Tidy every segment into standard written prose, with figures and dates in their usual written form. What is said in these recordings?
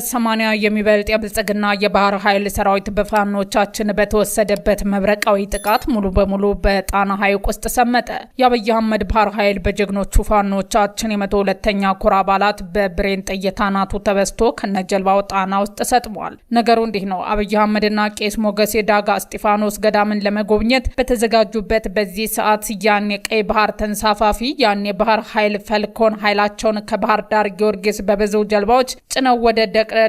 80 የሚበልጥ የብልጽግና የባህር ኃይል ሰራዊት በፋኖቻችን በተወሰደበት መብረቃዊ ጥቃት ሙሉ በሙሉ በጣና ሐይቅ ውስጥ ሰመጠ። የአብይ አህመድ ባህር ኃይል በጀግኖቹ ፋኖቻችን የ102ኛ ኮር አባላት በብሬን ጥይት አናቱ ተበስቶ ከነጀልባው ጣና ውስጥ ሰጥሟል። ነገሩ እንዲህ ነው። አብይ አህመድና ቄስ ሞገስ ዳጋ እስጢፋኖስ ገዳምን ለመጎብኘት በተዘጋጁበት በዚህ ሰዓት ያን የቀይ ባህር ተንሳፋፊ ያን የባህር ኃይል ፈልኮን ኃይላቸውን ከባህር ዳር ጊዮርጊስ በብዙ ጀልባዎች ጭነው ወደ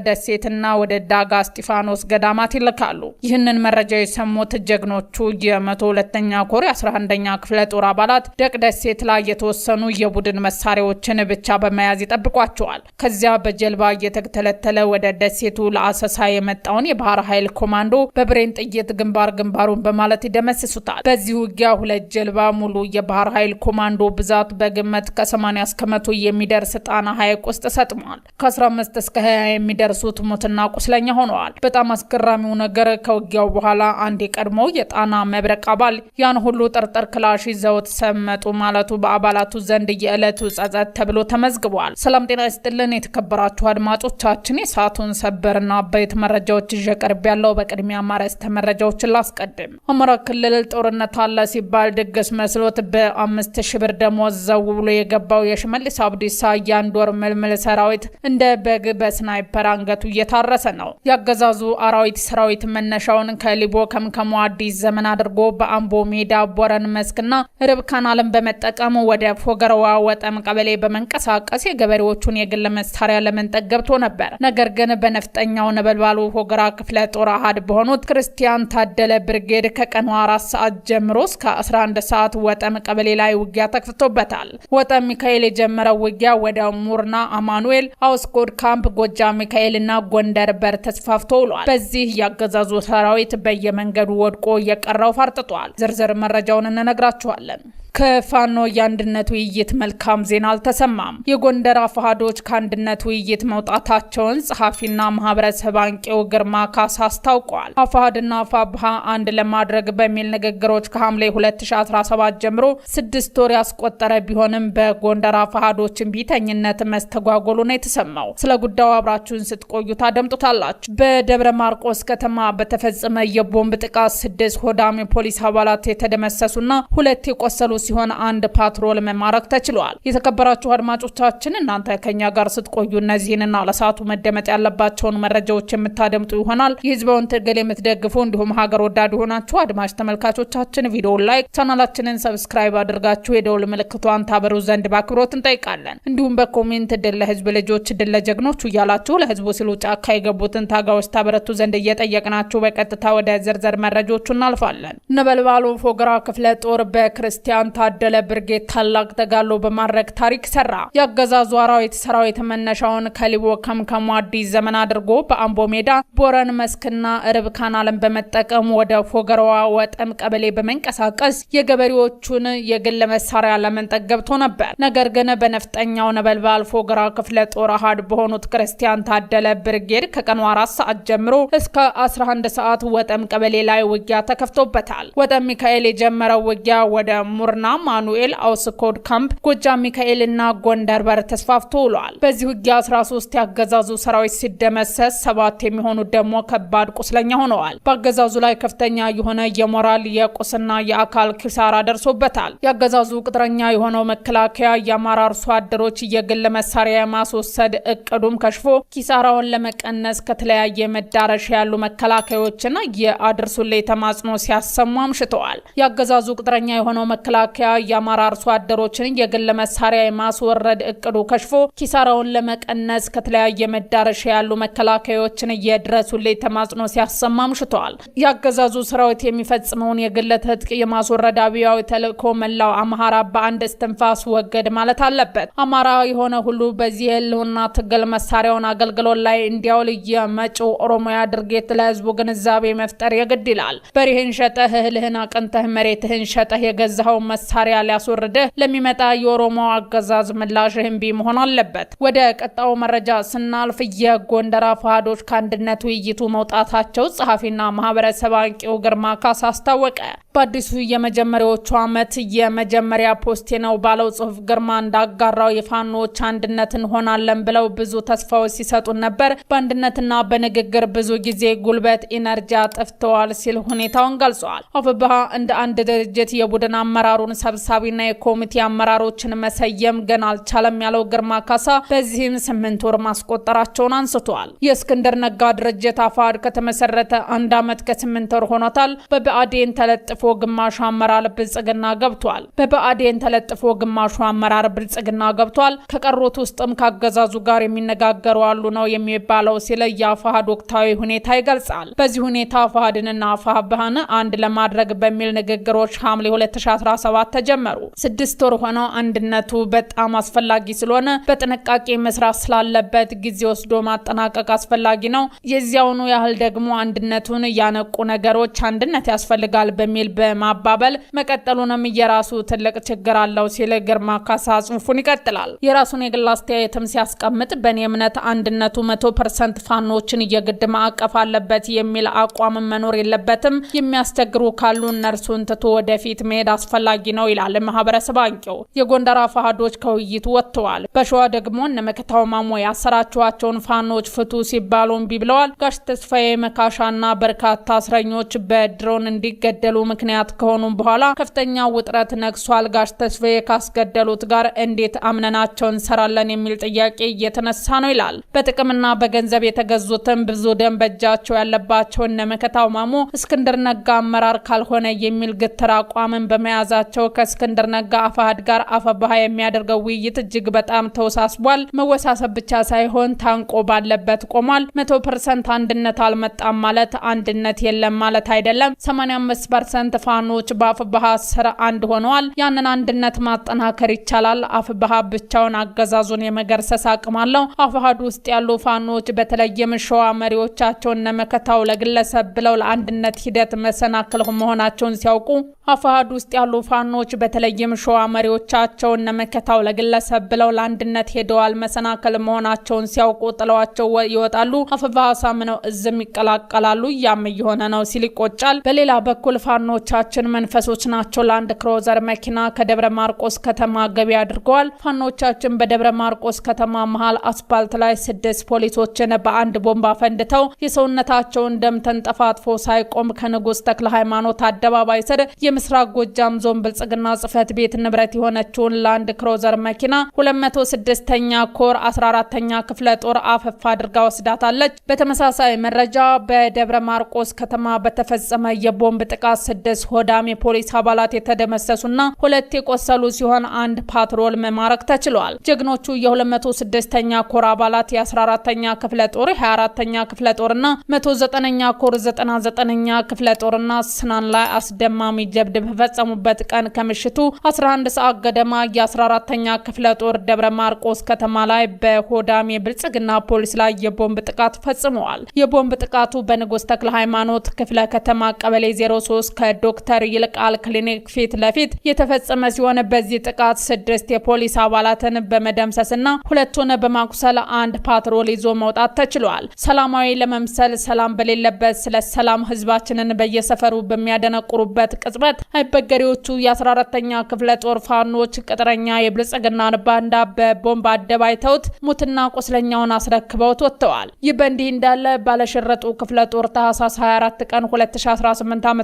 ደሴትና ወደ ዳጋ እስጢፋኖስ ገዳማት ይልካሉ። ይህንን መረጃ የሰሙት ጀግኖቹ የ102ኛ ኮር 11ኛ ክፍለ ጦር አባላት ደሴት ላይ የተወሰኑ የቡድን መሳሪያዎችን ብቻ በመያዝ ይጠብቋቸዋል። ከዚያ በጀልባ እየተተለተለ ወደ ደሴቱ ለአሰሳ የመጣውን የባህር ኃይል ኮማንዶ በብሬን ጥይት ግንባሩን በማለት ይደመስሱታል። በዚህ ውጊያ 2 ጀልባ ሙሉ የባህር ኃይል ኮማንዶ ብዛት በግምት ከ80 እስከ 100 የሚደርስ ጣና ሐይቅ ውስጥ ሰጥሟል። ከ15 እስከ 20 የሚደርሱት ሞትና ቁስለኛ ሆነዋል። በጣም አስገራሚው ነገር ከውጊያው በኋላ አንድ የቀድሞው የጣና መብረቅ አባል ያን ሁሉ ጥርጥር ክላሽ ይዘውት ሰመጡ ማለቱ በአባላቱ ዘንድ የዕለቱ ጸጸት ተብሎ ተመዝግቧል። ሰላም ጤና ይስጥልን የተከበራችሁ አድማጮቻችን፣ የሰዓቱን ሰበርና አበይት መረጃዎች ይዤ ቀርብ ያለው። በቅድሚያ ማርዕስተ መረጃዎችን ላስቀድም። አማራ ክልል ጦርነት አለ ሲባል ድግስ መስሎት በ5000 ብር ደሞዝ ዘው ብሎ የገባው የሽመልስ አብዲሳ የአንድ ወር ምልምል ሰራዊት እንደ በግ በስናይፐር አንገቱ እየታረሰ ነው። ያገዛዙ አራዊት ሰራዊት መነሻውን ከሊቦ ከምከሙ አዲስ ዘመን አድርጎ በአምቦ ሜዳ ቦረን መስክና ርብካን አለም በመጠቀም ወደ ፎገራዋ ወጠም ቀበሌ በመንቀሳቀስ የገበሬዎቹን የግል መሳሪያ ለመንጠቅ ገብቶ ነበር። ነገር ግን በነፍጠኛው ነበልባሉ ፎገራ ክፍለ ጦር አሃድ በሆኑት ክርስቲያን ታደለ ብርጌድ ከቀኑ 4 ሰዓት ጀምሮ እስከ 11 ሰዓት ወጠም ቀበሌ ላይ ውጊያ ተከፍቶበታል። ወጠም ሚካኤል የጀመረው ውጊያ ወደ ሙርና አማኑኤል አውስኮድ ካምፕ ጎጃም ሚካኤልና ጎንደር በር ተስፋፍቶ ውሏል። በዚህ ያገዛዙ ሰራዊት በየመንገዱ ወድቆ የቀረው ፈርጥጧል። ዝርዝር መረጃውን እንነግራችኋለን። ከፋኖ የአንድነት ውይይት መልካም ዜና አልተሰማም። የጎንደር አፋሃዶች ከአንድነት ውይይት መውጣታቸውን ጸሐፊና ማህበረሰብ አንቂው ግርማ ካሳ አስታውቋል። አፋሃድና አፋብሃ አንድ ለማድረግ በሚል ንግግሮች ከሐምሌ 2017 ጀምሮ 6 ወር ያስቆጠረ ቢሆንም በጎንደር አፋሃዶችን ቢተኝነት መስተጓጎሉ ነው የተሰማው። ስለ ጉዳዩ አብራችሁን ስትቆዩ ታደምጡታላችሁ። በደብረ ማርቆስ ከተማ በተፈጸመ የቦምብ ጥቃት 6 ሆዳሚ ፖሊስ አባላት የተደመሰሱና 2 የቆሰሉ ሲሆን አንድ ፓትሮል መማረክ ተችሏል። የተከበራችሁ አድማጮቻችን እናንተ ከኛ ጋር ስትቆዩ እነዚህንና ለሰዓቱ መደመጥ ያለባቸውን መረጃዎች የምታደምጡ ይሆናል። የህዝባውን ትግል የምትደግፉ እንዲሁም ሀገር ወዳድ ሆናችሁ አድማጭ ተመልካቾቻችን ቪዲዮውን ላይክ፣ ቻናላችንን ሰብስክራይብ አድርጋችሁ የደውል ምልክቷን ታበሩ ዘንድ በአክብሮት እንጠይቃለን። እንዲሁም በኮሜንት ድል ለህዝብ ልጆች፣ ድል ለጀግኖች እያላችሁ ለህዝቡ ሲሉ ጫካ የገቡትን ታጋዮች ታበረቱ ዘንድ እየጠየቅናችሁ በቀጥታ ወደ ዝርዝር መረጃዎቹ እናልፋለን። ነበልባሉ ፎገራ ክፍለ ጦር በክርስቲያን ታደለ ብርጌድ ታላቅ ተጋድሎ በማድረግ ታሪክ ሰራ። ያገዛዙ አራዊት ሰራዊት መነሻውን ከሊቦ ከምከሙ አዲስ ዘመን አድርጎ በአምቦ ሜዳ ቦረን መስክና ርብካን አለም በመጠቀም ወደ ፎገራዋ ወጠም ቀበሌ በመንቀሳቀስ የገበሬዎቹን የግል መሳሪያ ለመንጠቅ ገብቶ ነበር። ነገር ግን በነፍጠኛው ነበልባል ፎገራ ክፍለ ጦር አሃድ በሆኑት ክርስቲያን ታደለ ብርጌድ ከቀኑ 4 ሰዓት ጀምሮ እስከ 11 ሰዓት ወጠም ቀበሌ ላይ ውጊያ ተከፍቶበታል። ወጠም ሚካኤል የጀመረው ውጊያ ወደ ሙርና ማኑኤል አውስኮድ ካምፕ ጎጃም ሚካኤልና ጎንደር በር ተስፋፍቶ ውሏል። በዚህ ውጊያ 13 ያገዛዙ ሰራዊት ሲደመሰስ 7 የሚሆኑ ደግሞ ከባድ ቁስለኛ ሆነዋል። በአገዛዙ ላይ ከፍተኛ የሆነ የሞራል የቁስና የአካል ኪሳራ ደርሶበታል። ያገዛዙ ቅጥረኛ የሆነው መከላከያ የአማራ አርሶ አደሮች የግል መሳሪያ የማስወሰድ እቅዱም ከሽፎ ኪሳራውን ለመቀነስ ከተለያየ መዳረሻ ያሉ መከላከያዎችና የአድርሱልኝ ተማጽኖ ሲያሰሙ አምሽተዋል። ያገዛዙ ቅጥረኛ የሆነው መከላከያ የአማራ አርሶ አደሮችን የግል መሳሪያ የማስወረድ እቅዱ ከሽፎ ኪሳራውን ለመቀነስ ከተለያየ መዳረሻ ያሉ መከላከያዎችን የድረሱልኝ ተማጽኖ ሲያሰማ አምሽተዋል። ያገዛዙ ሰራዊት የሚፈጽመውን የግል ትጥቅ የማስወረድ አብያዊ ተልእኮ መላው አማራ በአንድ እስትንፋስ ወገድ ማለት አለበት። አማራ የሆነ ሁሉ በዚህ የህልውና ትግል መሳሪያውን አገልግሎት ላይ እንዲያውል የመጪው ኦሮሚያ ድርጊት ለህዝቡ ግንዛቤ መፍጠር የግድ ይላል። በሬህን ሸጠህ እህልህን አቅንተህ መሬትህን ሸጠህ የገዛኸው መሳሪያ ሊያስወርድህ ለሚመጣ የኦሮሞ አገዛዝ ምላሽህ እምቢ መሆን አለበት። ወደ ቀጣው መረጃ ስናልፍ የጎንደር አፋሃዶች ከአንድነት ውይይቱ መውጣታቸው ጸሐፊና ማህበረሰብ አንቂው ግርማ ካሳ አስታወቀ። በአዲሱ የመጀመሪያዎቹ ዓመት የመጀመሪያ ፖስቴ ነው ባለው ጽሁፍ ግርማ እንዳጋራው የፋኖች አንድነት እንሆናለን ብለው ብዙ ተስፋዎች ሲሰጡን ነበር። በአንድነትና በንግግር ብዙ ጊዜ ጉልበት ኢነርጂ አጥፍተዋል ሲል ሁኔታውን ገልጿል። አፋብኃ እንደ አንድ ድርጅት የቡድን አመራሩን ሰብሳቢና የኮሚቴ አመራሮችን መሰየም ገና አልቻለም ያለው ግርማ ካሳ በዚህም 8 ወር ማስቆጠራቸውን አንስቷል። የእስክንድር ነጋ ድርጅት አፋሕድ ከተመሰረተ 1 ዓመት ከ8 ወር ሆኖታል። በብአዴን ተለጥፎ ግማሹ አመራር ብልጽግና ገብቷል። በብአዴን ተለጥፎ ግማሹ አመራር ብልጽግና ገብቷል። ከቀሩት ውስጥም ካገዛዙ ጋር የሚነጋገሩ አሉ ነው የሚባለው ሲል የአፋሕድ ወቅታዊ ሁኔታ ይገልጻል። በዚህ ሁኔታ አፋሕድንና አፋብኃን አንድ ለማድረግ በሚል ንግግሮች ሐምሌ 2017 ተጀመሩ። 6 ወር ሆነው አንድነቱ በጣም አስፈላጊ ስለሆነ በጥንቃቄ መስራት ስላለበት ጊዜ ወስዶ ማጠናቀቅ አስፈላጊ ነው። የዚያውኑ ያህል ደግሞ አንድነቱን ያነቁ ነገሮች አንድነት ያስፈልጋል በሚል በማባበል መቀጠሉንም የራሱ ትልቅ ችግር አለው ሲል ግርማ ካሳ ጽሁፉን ይቀጥላል። የራሱን የግል አስተያየትም ሲያስቀምጥ በእኔ እምነት አንድነቱ 100% ፋኖችን የግድ ማዕቀፍ አለበት የሚል አቋም መኖር የለበትም። የሚያስቸግሩ ካሉ እነርሱን ትቶ ወደፊት መሄድ አስፈላጊ ነው ይላል ማህበረሰብ አንቂው። የጎንደር አፋሕዶች ከውይይቱ ወጥተዋል። በሸዋ ደግሞ እነመከታው ማሞ ያሰራቸዋቸውን ፋኖች ፍቱ ሲባሉ እምቢ ብለዋል። ጋሽ ተስፋዬ መካሻና በርካታ እስረኞች በድሮን እንዲገደሉ ምክንያት ከሆኑ በኋላ ከፍተኛ ውጥረት ነግሷል። ጋሽ ተስፋዬ ካስገደሉት ጋር እንዴት አምነናቸው እንሰራለን የሚል ጥያቄ እየተነሳ ነው ይላል። በጥቅምና በገንዘብ የተገዙትም ብዙ ደም በእጃቸው ያለባቸው እነመከታው ማሞ እስክንድር ነጋ አመራር ካልሆነ የሚል ግትር አቋምን በመያዛቸው ከእስክንድር ነጋ አፋሕድ ጋር አፋብኃ የሚያደርገው ውይይት እጅግ በጣም ተወሳስቧል። መወሳሰብ ብቻ ሳይሆን ታንቆ ባለበት ቆሟል። 100% አንድነት አልመጣም ማለት አንድነት የለም ማለት አይደለም። 85% ፋኖች በአፋብኃ ስር አንድ ሆነዋል። ያንን አንድነት ማጠናከር ይቻላል። አፋብኃ ብቻውን አገዛዙን የመገርሰስ አቅም አለው። አፋሕድ ውስጥ ያሉ ፋኖች በተለይም ሸዋ መሪዎቻቸው እነመከታው ለግለሰብ ብለው ለአንድነት ሂደት መሰናክል መሆናቸውን ሲያውቁ አፋሕድ ውስጥ ያሉ ፋኖች በተለይም ሸዋ መሪዎቻቸው እነመከታው ለግለሰብ ብለው ለአንድነት ሄደዋል መሰናክል መሆናቸውን ሲያውቁ ጥለዋቸው ይወጣሉ። አፋብኃ ሳምነው እዝም ይቀላቀላሉ። ያም እየሆነ ነው ሲል ይቆጫል። በሌላ በኩል ፋኖቻችን መንፈሶች ናቸው። ላንድ ክሮዘር መኪና ከደብረ ማርቆስ ከተማ ገቢ አድርገዋል። ፋኖቻችን በደብረ ማርቆስ ከተማ መሃል አስፓልት ላይ 6 ፖሊሶችን በአንድ ቦምባ ፈንድተው የሰውነታቸውን ደም ተንጠፋጥፎ ሳይቆም ከንጉሥ ተክለ ሃይማኖት አደባባይ ስር የምስራቅ ጎጃም ዞን ብልጽግና ጽህፈት ቤት ንብረት የሆነችውን ላንድ ክሮዘር መኪና 206ኛ ኮር 14ኛ ክፍለ ጦር አፈፍ አድርጋ ወስዳታለች። በተመሳሳይ መረጃ በደብረ ማርቆስ ከተማ በተፈጸመ የቦምብ ጥቃት 6 ሆዳም የፖሊስ አባላት የተደመሰሱና 2 የቆሰሉ ሲሆን 1 ፓትሮል መማረክ ተችሏል። ጀግኖቹ የ206ኛ ኮር አባላት የ14ኛ ክፍለ ጦር 24ኛ ክፍለ ጦርና 109ኛ ኮር 99ኛ ክፍለ ጦርና ስናን ላይ አስደማሚ ጀብድ በፈጸሙበት ቀን ከምሽቱ 11 ሰዓት ገደማ የ14ኛ ክፍለ ጦር ደብረ ማርቆስ ከተማ ላይ በሆዳም የብልጽግና ፖሊስ ላይ የቦምብ ጥቃት ፈጽመዋል። የቦምብ ጥቃቱ በንጉሥ ተክለ ሃይማኖት ክፍለ ከተማ ቀበሌ 03 ከዶክተር ይልቃል ክሊኒክ ፊት ለፊት የተፈጸመ ሲሆን በዚህ ጥቃት 6 የፖሊስ አባላትን በመደምሰስና 2ቱን በማቁሰል 1 ፓትሮል ይዞ መውጣት ተችሏል። ሰላማዊ ለመምሰል ሰላም በሌለበት ስለ ሰላም ህዝባችንን በየሰፈሩ በሚያደነቁሩበት ቅጽበት አይበገሬዎቹ የ14ኛ ክፍለ ጦር ፋኖች ቅጥረኛ የብልጽግናን ባንዳ በቦምብ አደባይተውት ሙትና ቁስለኛውን አስረክበውት ወጥተዋል። ይህ በእንዲህ እንዳለ ባለሽረጡ ክፍለ ጦር ታህሳስ 24 ቀን 2018 ዓ.ም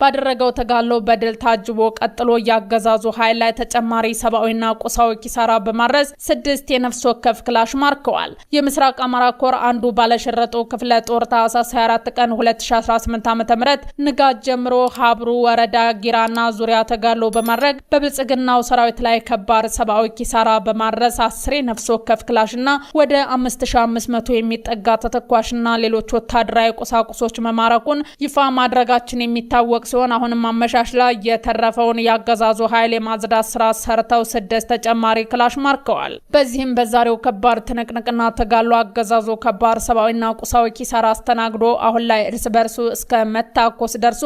ባደረገው ተጋድሎ በድል ታጅቦ ቀጥሎ ያገዛዙ ኃይል ላይ ተጨማሪ ሰብአዊና ቁሳዊ ኪሳራ በማድረስ 6 የነፍስ ወከፍ ክላሽ ማርከዋል። የምስራቅ አማራ ኮር አንዱ ባለሽረጡ ክፍለ ጦር ታህሳስ 24 ቀን 2018 ዓ.ም ንጋት ጀምሮ ሀብሩ ወረዳ ጊራና ዙሪያ ተጋድሎ በማድረግ በብልጽግናው ሰራዊት ላይ ከባድ ሰብአዊ ኪሳራ በማድረስ 10 የነፍስ ወከፍ ክላሽና ወደ 5500 የሚጠጋ ተተኳሽና ሌሎች ወታደራዊ ቁሳቁሶች መማረኩን ይፋ ማድረጋችን የሚታወቅ ሲሆን አሁንም አመሻሽ ላይ የተረፈውን ያገዛዙ ኃይል የማጽዳት ስራ ሰርተው 6 ተጨማሪ ክላሽ ማርከዋል። በዚህም በዛሬው ከባድ ትንቅንቅና ተጋድሎ አገዛዙ ከባድ ሰብአዊና ቁሳዊ ኪሳራ አስተናግዶ አሁን ላይ እርስ በርሱ እስከ መታኮስ ደርሶ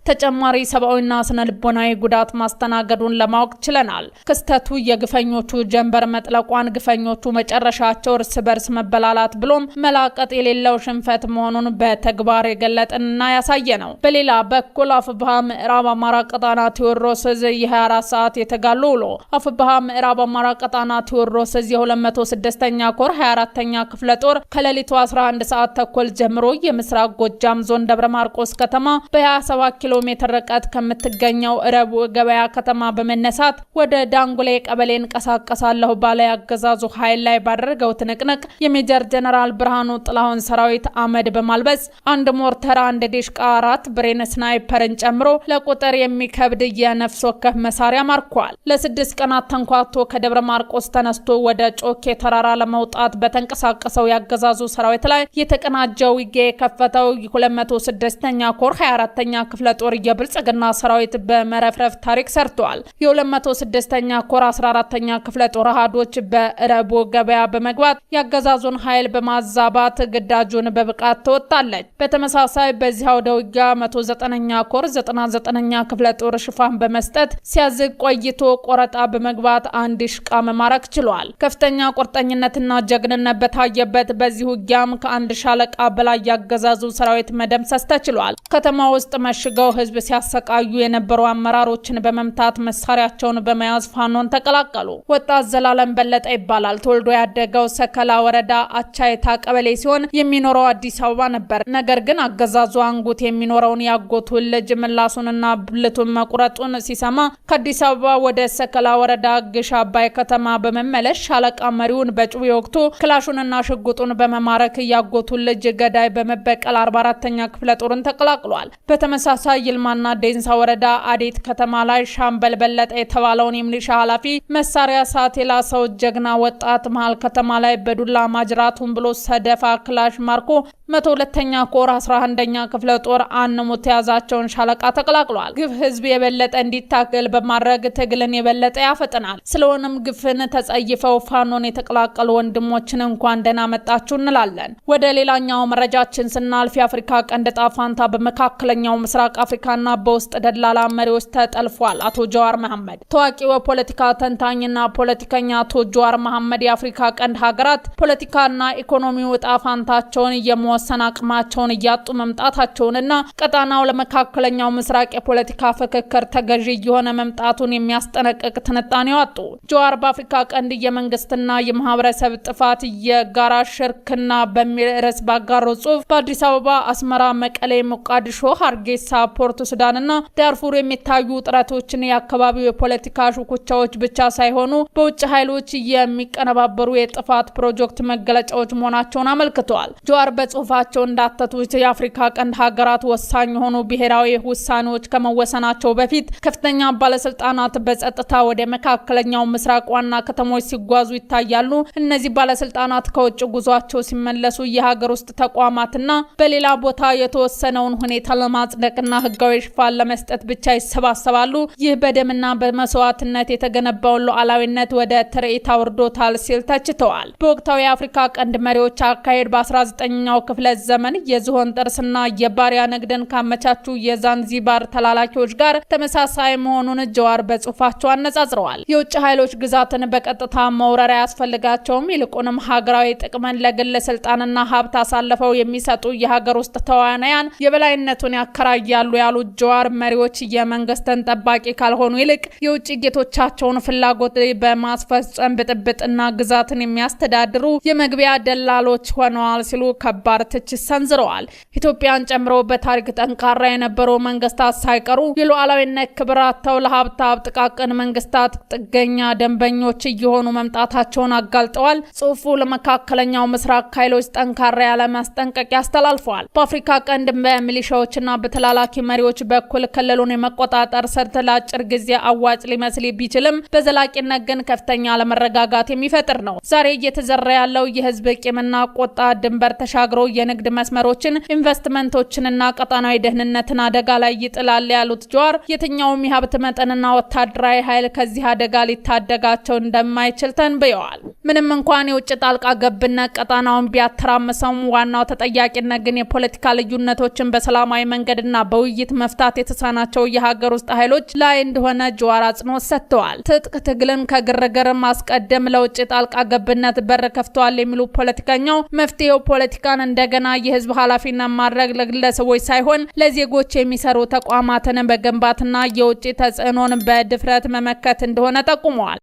ተጨማሪ ሰብአዊና ስነልቦናዊ ጉዳት ማስተናገዱን ለማወቅ ችለናል። ክስተቱ የግፈኞቹ ጀንበር መጥለቋን፣ ግፈኞቹ መጨረሻቸው እርስ በርስ መበላላት ብሎም መላቀጥ የሌለው ሽንፈት መሆኑን በተግባር የገለጠንና ያሳየ ነው። በሌላ በኩል አፋብኃ አፍብሃ ምዕራብ አማራ ቀጣና ቴዎድሮስ ዕዝ የ24 ሰዓት የተጋድሎ ውሎ። አፍብሃ ምዕራብ አማራ ቀጣና ቴዎድሮስ ዕዝ የ206ኛ ኮር 24ኛ ክፍለ ጦር ከሌሊቱ 11 ሰዓት ተኩል ጀምሮ የምስራቅ ጎጃም ዞን ደብረ ማርቆስ ከተማ በ27 ኪሎ ሜትር ርቀት ከምትገኘው ረቡ ገበያ ከተማ በመነሳት ወደ ዳንጉሌ ቀበሌ እንቀሳቀሳለሁ ባለ ያገዛዙ ኃይል ላይ ባደረገው ትንቅንቅ የሜጀር ጀነራል ብርሃኑ ጥላሁን ሰራዊት አመድ በማልበስ አንድ ሞርተር፣ አንድ ዲሽቃ፣ 4 ብሬን ስናይፐርን ጨምሮ ለቁጥር የሚከብድ የነፍስ ወከፍ መሳሪያ ማርኳል። ለ6 ቀናት ተንኳቶ ከደብረ ማርቆስ ተነስቶ ወደ ጮኬ ተራራ ለመውጣት በተንቀሳቀሰው ያገዛዙ ሰራዊት ላይ የተቀናጀው ውጊያ የከፈተው 206ኛ ኮር 24ኛ ክፍለ ጦር የብልጽግና ሰራዊት በመረፍረፍ ታሪክ ሰርቷል። የ206ኛ ኮር 14ኛ ክፍለ ጦር አሃዶች በረቡ ገበያ በመግባት ያገዛዙን ኃይል በማዛባት ግዳጁን በብቃት ተወጣለች። በተመሳሳይ በዚህ አውደ ውጊያ 109ኛ ኮር 99ኛ ክፍለ ጦር ሽፋን በመስጠት ሲያዝግ ቆይቶ ቆረጣ በመግባት አንድ ሽቃ መማረክ ችሏል። ከፍተኛ ቁርጠኝነትና ጀግንነት በታየበት በዚህ ውጊያም ከአንድ ሻለቃ በላይ ያገዛዙ ሰራዊት መደምሰስ ተችሏል። ከተማ ውስጥ መሽገው ህዝብ ሲያሰቃዩ የነበሩ አመራሮችን በመምታት መሳሪያቸውን በመያዝ ፋኖን ተቀላቀሉ። ወጣት ዘላለም በለጠ ይባላል። ተወልዶ ያደገው ሰከላ ወረዳ አቻይታ ቀበሌ ሲሆን የሚኖረው አዲስ አበባ ነበር። ነገር ግን አገዛዙ አንጉት የሚኖረውን ያጎቱን ልጅ ምላሱንና ብልቱን መቁረጡን ሲሰማ ከአዲስ አበባ ወደ ሰከላ ወረዳ ግሽ አባይ ከተማ በመመለስ ሻለቃ መሪውን በጩቤ ወቅቱ ክላሹንና ሽጉጡን በመማረክ ያጎቱን ልጅ ገዳይ በመበቀል 44ኛ ክፍለ ጦርን ተቀላቅሏል። በተመሳሳይ ይልማና ዴንሳ ወረዳ አዴት ከተማ ላይ ሻምበል በለጠ የተባለውን የሚሊሻ ኃላፊ መሳሪያ ሳት የላሰው ጀግና ወጣት መሃል ከተማ ላይ በዱላ ማጅራቱን ብሎ ሰደፋ ክላሽ ማርኮ 102ኛ ኮር 11ኛ ክፍለ ጦር አንሙት ያዛቸውን ሻለቃ ተቀላቅሏል። ግፍ ህዝብ የበለጠ እንዲታገል በማድረግ ትግልን የበለጠ ያፈጥናል። ስለሆነም ግፍን ተጸይፈው ፋኖን የተቀላቀሉ ወንድሞችን እንኳን ደህና መጣችሁ እንላለን። ወደ ሌላኛው መረጃችን ስናልፍ የአፍሪካ ቀንድ ዕጣ ፈንታ በመካከለኛው ምስራቅ አፍሪካና በውስጥ ደላላ መሪዎች ተጠልፏል። አቶ ጀዋር መሐመድ ታዋቂው የፖለቲካ ተንታኝና ፖለቲከኛ አቶ ጀዋር መሐመድ የአፍሪካ ቀንድ ሀገራት ፖለቲካና ኢኮኖሚው ዕጣ ፈንታቸውን የመወሰን አቅማቸውን እያጡ መምጣታቸውንና ቀጣናው ለመካከለኛው ምስራቅ የፖለቲካ ፍክክር ተገዢ የሆነ መምጣቱን የሚያስጠነቅቅ ትንታኔ ወጡ። ጀዋር በአፍሪካ ቀንድ የመንግስትና የማህበረሰብ ጥፋት የጋራ ሽርክና በሚል ርዕስ ባጋሩ ጽሑፍ በአዲስ አበባ፣ አስመራ፣ መቀሌ፣ ሞቃዲሾ፣ ሀርጌሳ፣ ፖርት ሱዳንና ዳርፉር የሚታዩ ጥረቶችን የአካባቢው የፖለቲካ ሹኩቻዎች ብቻ ሳይሆኑ በውጭ ኃይሎች የሚቀነባበሩ የጥፋት ፕሮጀክት መገለጫዎች መሆናቸውን አመልክተዋል። ጀዋር በጽሑፋቸው እንዳተቱት የአፍሪካ ቀንድ ሀገራት ወሳኝ የሆኑ ብሔራዊ ውሳኔዎች ከመወሰናቸው በፊት ከፍተኛ ባለስልጣናት በጸጥታ ወደ መካከለኛው ምስራቅ ዋና ከተሞች ሲጓዙ ይታያሉ። እነዚህ ባለስልጣናት ከውጭ ጉዟቸው ሲመለሱ የሀገር ውስጥ ተቋማትና በሌላ ቦታ የተወሰነውን ሁኔታ ለማጽደቅና ህጋዊ ሽፋን ለመስጠት ብቻ ይሰባሰባሉ። ይህ በደምና በመስዋዕትነት የተገነባውን ሉዓላዊነት ወደ ትርኢት አውርዶታል ሲል ተችተዋል። በወቅታዊ የአፍሪካ ቀንድ መሪዎች አካሄድ በ19ኛው ክፍለ ዘመን የዝሆን ጥርስና የባሪያ ንግድን ካመቻቹ የዛንዚባር ተላላኪዎች ጋር ተመሳሳይ መሆኑን ጀዋር በጽሑፋቸው አነጻጽረዋል። የውጭ ኃይሎች ግዛትን በቀጥታ መውረር አያስፈልጋቸውም፣ ይልቁንም ሀገራዊ ጥቅምን ለግል ስልጣንና ሀብት አሳልፈው የሚሰጡ የሀገር ውስጥ ተዋናያን የበላይነቱን ያከራያሉ ያሉት ጀዋር መሪዎች የመንግስትን ጠባቂ ካልሆኑ ይልቅ የውጭ ጌቶቻቸውን ፍላጎት በማስፈጸም ብጥብጥና ግዛትን የሚያስተዳድሩ የመግቢያ ደላሎች ሆነዋል ሲሉ ከባድ ትችት ሰንዝረዋል። ኢትዮጵያን ጨምሮ በታሪክ ጠንካራ የነበሩ መንግስታት ሳይቀሩ የሉዓላዊነት ክብር አጥተው ለሀብታም ጥቃቅን መንግስታት ጥገኛ ደንበኞች እየሆኑ መምጣታቸውን አጋልጠዋል። ጽሑፉ ለመካከለኛው ምስራቅ ኃይሎች ጠንካራ ያለ ማስጠንቀቂያ አስተላልፈዋል። በአፍሪካ ቀንድ በሚሊሻዎችና በተላላኪ መሪዎች በኩል ክልሉን የመቆጣጠር ስልት ለአጭር ጊዜ አዋጭ ሊመስል ቢችልም በዘላቂነት ግን ከፍተኛ አለመረጋጋት የሚፈጥር ነው። ዛሬ እየተዘራ ያለው የህዝብ ቂምና ቁጣ ድንበር ተሻግሮ የንግድ መስመሮችን፣ ኢንቨስትመንቶችንና ቀጣናዊ ደህንነትን አደጋ ላይ ይጥላል ያሉት ጀዋር የትኛውም የሀብት መጠንና ወታደራዊ ኃይል ከዚህ አደጋ ሊታደጋቸው እንደማይችል ተንብየዋል። ምንም እንኳን የውጭ ጣልቃ ገብነት ቀጣናውን ቢያተራምሰውም ዋናው ተጠያቂነት ግን የፖለቲካ ልዩነቶችን በሰላማዊ መንገድና በውይይት መፍታት የተሳናቸው የሀገር ውስጥ ኃይሎች ላይ እንደሆነ ጀዋር አጽንኦት ሰጥተዋል። ትጥቅ ትግልን ከግርግር ማስቀደም ለውጭ ጣልቃ ገብነት በር ከፍተዋል የሚሉ ፖለቲከኛው መፍትሄው ፖለቲካን እንደገና የህዝብ ኃላፊነት ማድረግ ለግለሰቦች ሳይሆን ለዜጎች የሚሰጥ የጠነከሩ ተቋማትን በገንባትና የውጭ ተጽዕኖን በድፍረት መመከት እንደሆነ ጠቁመዋል።